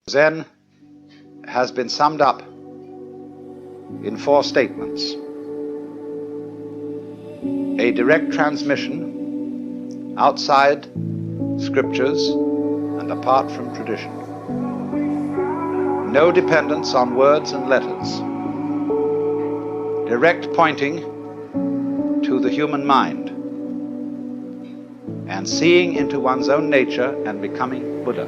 Zen has been summed up in 4 statements. A direct transmission outside scriptures and apart from tradition. No dependence on words and letters. Direct pointing to the human mind and seeing into one's own nature and becoming Buddha.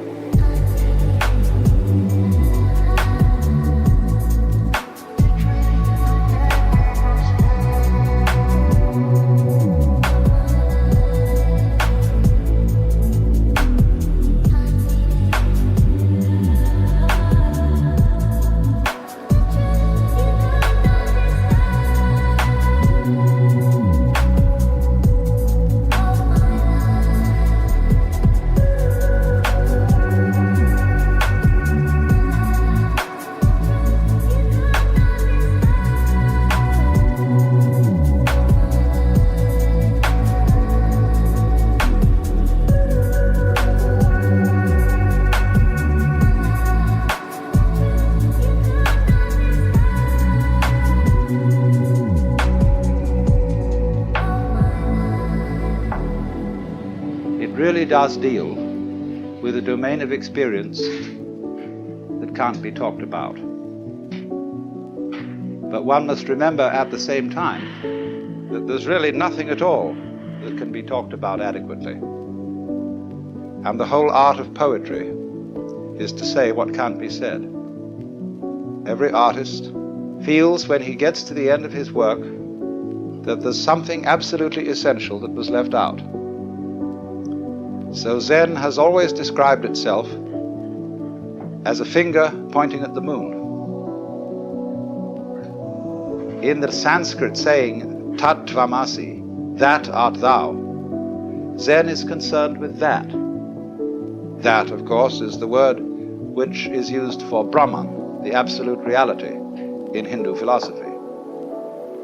Really does deal with a domain of experience that can't be talked about. But one must remember at the same time that there's really nothing at all that can be talked about adequately. And the whole art of poetry is to say what can't be said. Every artist feels when he gets to the end of his work that there's something absolutely essential that was left out. So Zen has always described itself as a finger pointing at the moon. In the Sanskrit saying, Tat Tvamasi, that art thou, Zen is concerned with that. That, of course, is the word which is used for Brahman, the absolute reality, in Hindu philosophy.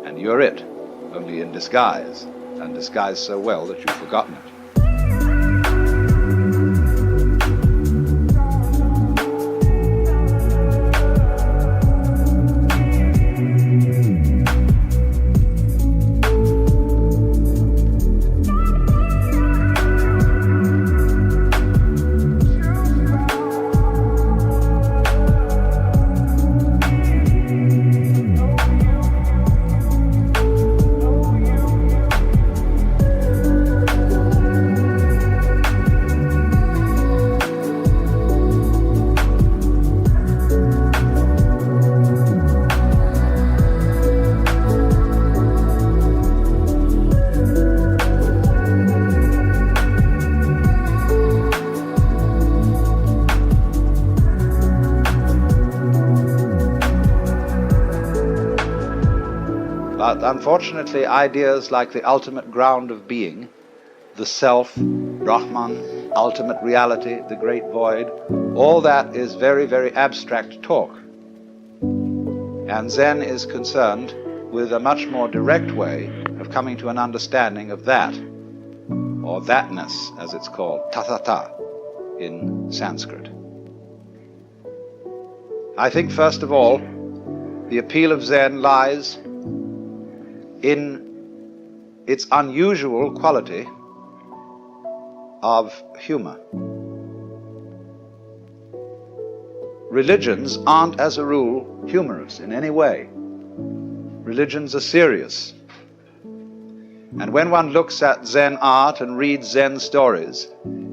And you're it, only in disguise, and disguised so well that you've forgotten it. But unfortunately, ideas like the ultimate ground of being, the self, Brahman, ultimate reality, the great void, all that is very, very abstract talk. And Zen is concerned with a much more direct way of coming to an understanding of that, or thatness, as it's called, tathata in Sanskrit. I think, first of all, the appeal of Zen lies in its unusual quality of humor. Religions aren't, as a rule, humorous in any way. Religions are serious. And when one looks at Zen art and reads Zen stories,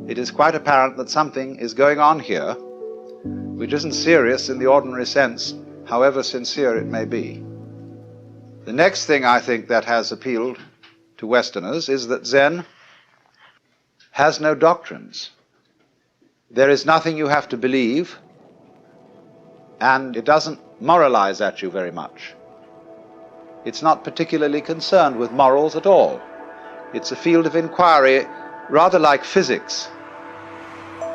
it is quite apparent that something is going on here which isn't serious in the ordinary sense, however sincere it may be. The next thing I think that has appealed to Westerners is that Zen has no doctrines. There is nothing you have to believe, and it doesn't moralize at you very much. It's not particularly concerned with morals at all. It's a field of inquiry rather like physics,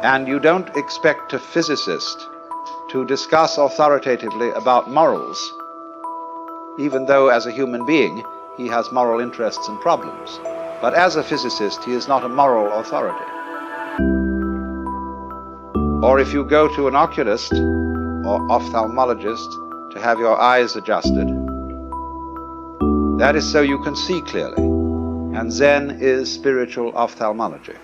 and you don't expect a physicist to discuss authoritatively about morals, even though as a human being he has moral interests and problems. But as a physicist, he is not a moral authority. Or if you go to an oculist or ophthalmologist to have your eyes adjusted, that is so you can see clearly. And Zen is spiritual ophthalmology.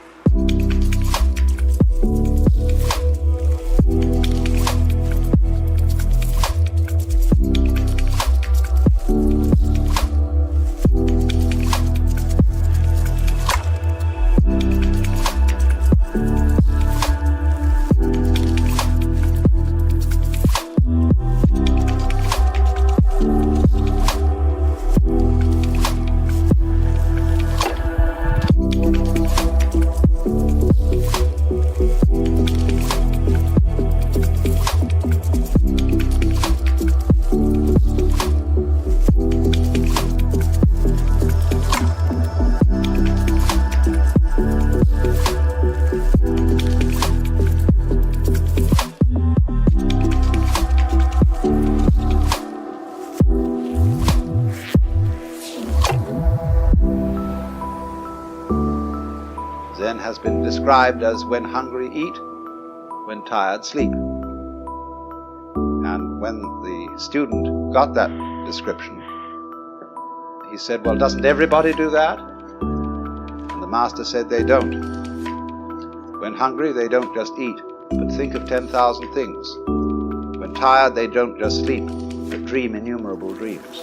Zen has been described as when hungry eat, when tired sleep. And when the student got that description, he said, well, doesn't everybody do that? And the master said they don't. When hungry, they don't just eat, but think of 10,000 things. When tired, they don't just sleep, but dream innumerable dreams.